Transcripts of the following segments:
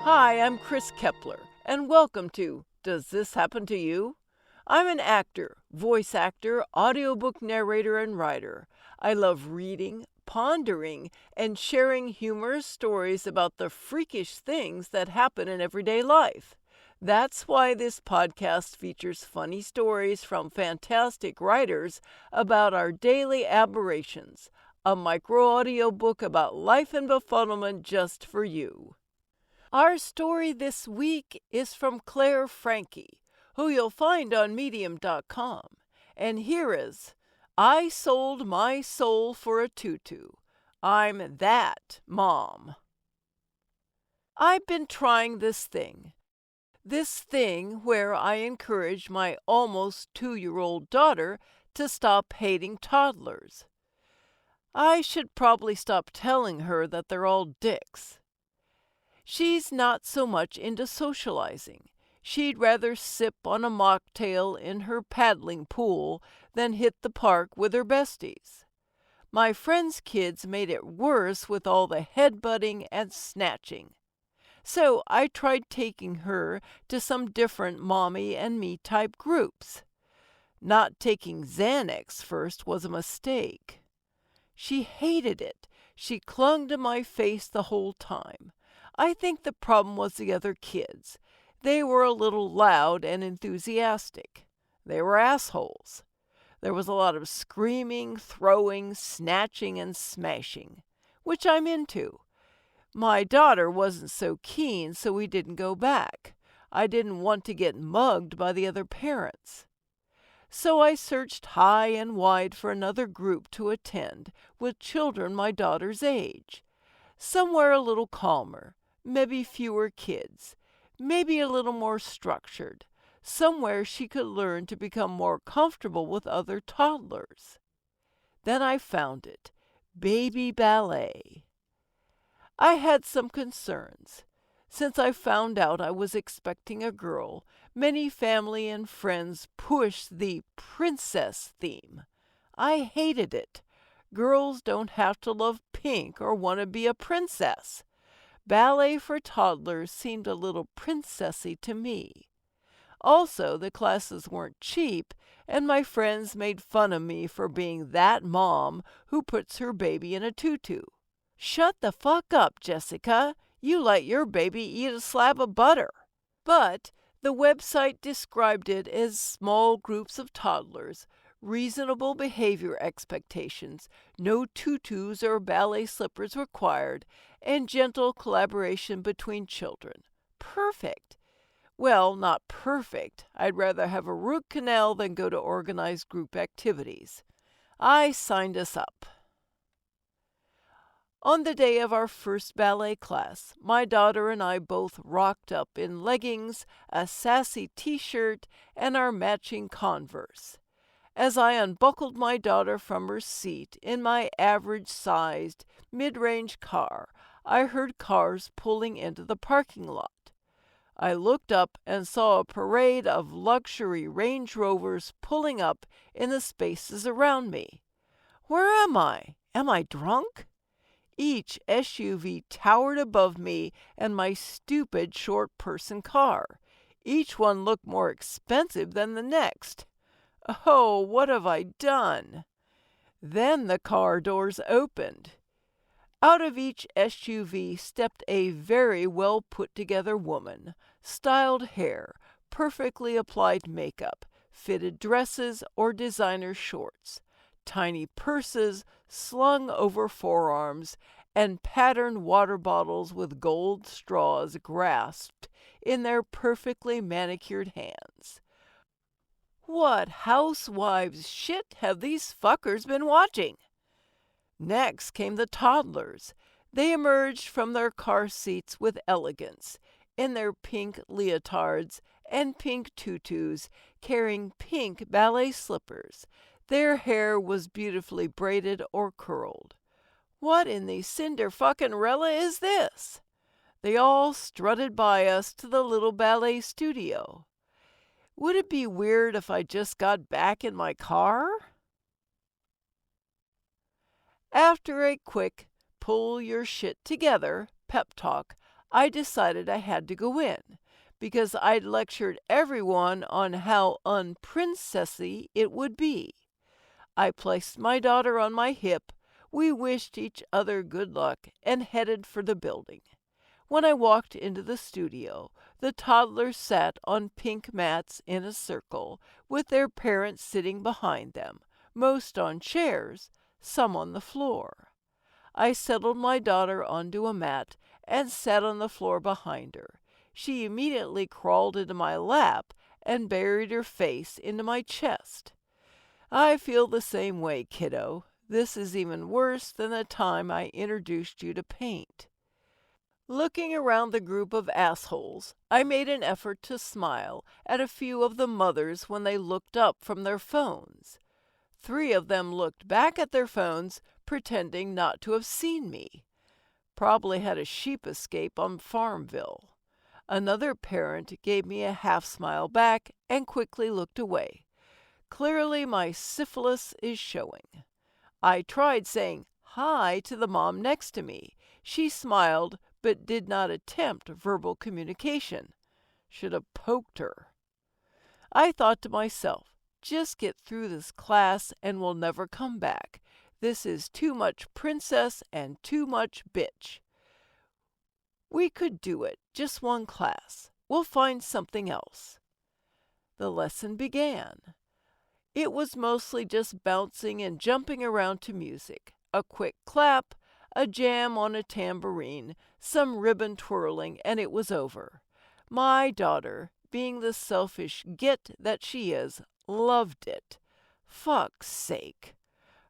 Hi, I'm Chris Kepler, and welcome to Does This Happen to You? I'm an actor, voice actor, audiobook narrator, and writer. I love reading, pondering, and sharing humorous stories about the freakish things that happen in everyday life. That's why this podcast features funny stories from fantastic writers about our daily aberrations, a micro audiobook about life and befuddlement just for you. Our story this week is from Claire Frankie, who you'll find on medium.com. And here is I Sold My Soul for a Tutu. I'm that mom. I've been trying this thing where I encourage my almost 2-year-old daughter to stop hating toddlers. I should probably stop telling her that they're all dicks. She's not so much into socializing. She'd rather sip on a mocktail in her paddling pool than hit the park with her besties. My friends' kids made it worse with all the headbutting and snatching. So I tried taking her to some different mommy and me type groups. Not taking Xanax first was a mistake. She hated it. She clung to my face the whole time. I think the problem was the other kids. They were a little loud and enthusiastic. They were assholes. There was a lot of screaming, throwing, snatching, and smashing, which I'm into. My daughter wasn't so keen, so we didn't go back. I didn't want to get mugged by the other parents. So I searched high and wide for another group to attend with children my daughter's age. Somewhere a little calmer, maybe fewer kids, maybe a little more structured, somewhere she could learn to become more comfortable with other toddlers. Then I found it, baby ballet. I had some concerns. Since I found out I was expecting a girl, many family and friends pushed the princess theme. I hated it. Girls don't have to love pink or want to be a princess. Ballet for toddlers seemed a little princessy to me. Also, the classes weren't cheap, and my friends made fun of me for being that mom who puts her baby in a tutu. Shut the fuck up, Jessica. You let your baby eat a slab of butter. But the website described it as small groups of toddlers, reasonable behavior expectations, no tutus or ballet slippers required, and gentle collaboration between children. Perfect. Well, not perfect. I'd rather have a root canal than go to organized group activities. I signed us up. On the day of our first ballet class, my daughter and I both rocked up in leggings, a sassy t-shirt, and our matching Converse. As I unbuckled my daughter from her seat in my average-sized, mid-range car, I heard cars pulling into the parking lot. I looked up and saw a parade of luxury Range Rovers pulling up in the spaces around me. Where am I? Am I drunk? Each SUV towered above me and my stupid short-person car. Each one looked more expensive than the next. Oh, what have I done? Then the car doors opened. Out of each SUV stepped a very well put-together woman, styled hair, perfectly applied makeup, fitted dresses or designer shorts, tiny purses slung over forearms, and patterned water bottles with gold straws grasped in their perfectly manicured hands. What housewives' shit have these fuckers been watching? Next came the toddlers. They emerged from their car seats with elegance, in their pink leotards and pink tutus, carrying pink ballet slippers. Their hair was beautifully braided or curled. What in the cinder-fucking-rella is this? They all strutted by us to the little ballet studio. Would it be weird if I just got back in my car? After a quick pull your shit together pep talk, I decided I had to go in because I'd lectured everyone on how unprincessy it would be. I placed my daughter on my hip, we wished each other good luck, and headed for the building. When I walked into the studio, the toddlers sat on pink mats in a circle, with their parents sitting behind them, most on chairs, some on the floor. I settled my daughter onto a mat and sat on the floor behind her. She immediately crawled into my lap and buried her face into my chest. I feel the same way, kiddo. This is even worse than the time I introduced you to paint. Looking around the group of assholes, I made an effort to smile at a few of the mothers when they looked up from their phones. 3 of them looked back at their phones, pretending not to have seen me. Probably had a sheep escape on Farmville. Another parent gave me a half smile back and quickly looked away. Clearly my syphilis is showing. I tried saying hi to the mom next to me. She smiled, but did not attempt verbal communication. Should have poked her. I thought to myself, just get through this class and we'll never come back. This is too much princess and too much bitch. We could do it, just one class. We'll find something else. The lesson began. It was mostly just bouncing and jumping around to music. A quick clap, a jam on a tambourine, some ribbon twirling, and it was over. My daughter, being the selfish git that she is, loved it. Fuck's sake.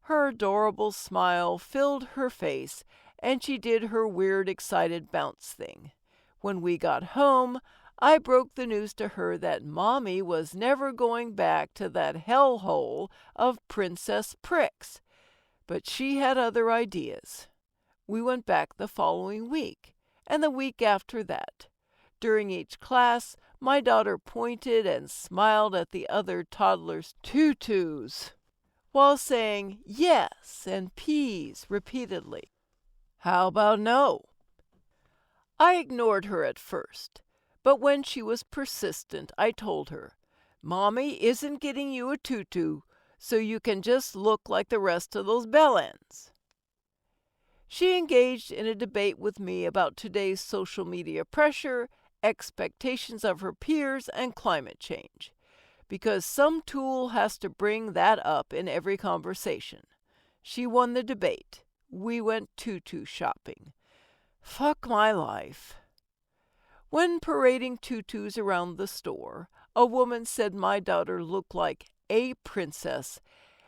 Her adorable smile filled her face, and she did her weird, excited bounce thing. When we got home, I broke the news to her that Mommy was never going back to that hellhole of Princess Pricks. But she had other ideas. We went back the following week, and the week after that. During each class, my daughter pointed and smiled at the other toddlers' tutus, while saying yes and peas repeatedly. How about no? I ignored her at first, but when she was persistent, I told her, Mommy isn't getting you a tutu, so you can just look like the rest of those bellends. She engaged in a debate with me about today's social media pressure, expectations of her peers, and climate change, because some tool has to bring that up in every conversation. She won the debate. We went tutu shopping. Fuck my life. When parading tutus around the store, a woman said my daughter looked like a princess,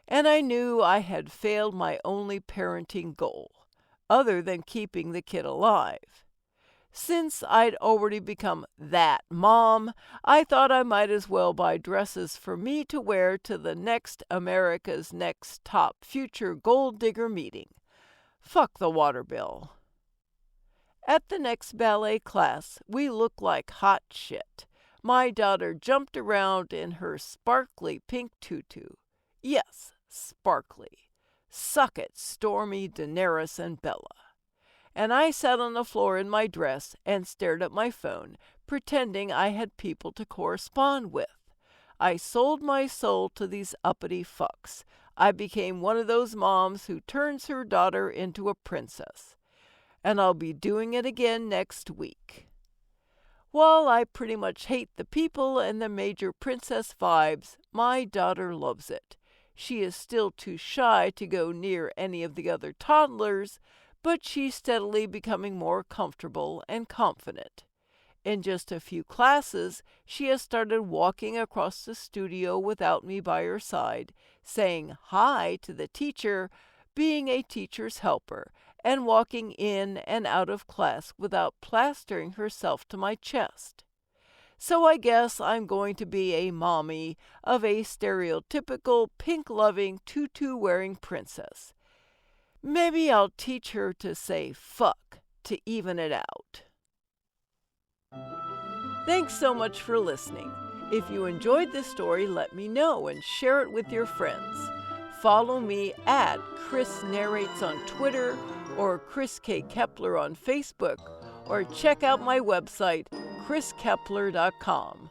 and I knew I had failed my only parenting goal, other than keeping the kid alive. Since I'd already become that mom, I thought I might as well buy dresses for me to wear to the next America's Next Top Future Gold Digger meeting. Fuck the water bill. At the next ballet class, we looked like hot shit. My daughter jumped around in her sparkly pink tutu. Yes, sparkly. Suck it, Stormy, Daenerys, and Bella. And I sat on the floor in my dress and stared at my phone, pretending I had people to correspond with. I sold my soul to these uppity fucks. I became one of those moms who turns her daughter into a princess. And I'll be doing it again next week. While I pretty much hate the people and the major princess vibes, my daughter loves it. She is still too shy to go near any of the other toddlers, but she's steadily becoming more comfortable and confident. In just a few classes, she has started walking across the studio without me by her side, saying hi to the teacher, being a teacher's helper, and walking in and out of class without plastering herself to my chest. So I guess I'm going to be a mommy of a stereotypical pink-loving, tutu-wearing princess. Maybe I'll teach her to say fuck to even it out. Thanks so much for listening. If you enjoyed this story, let me know and share it with your friends. Follow me at Chris Narrates on Twitter or Chris K. Kepler on Facebook, or check out my website, chriskepler.com.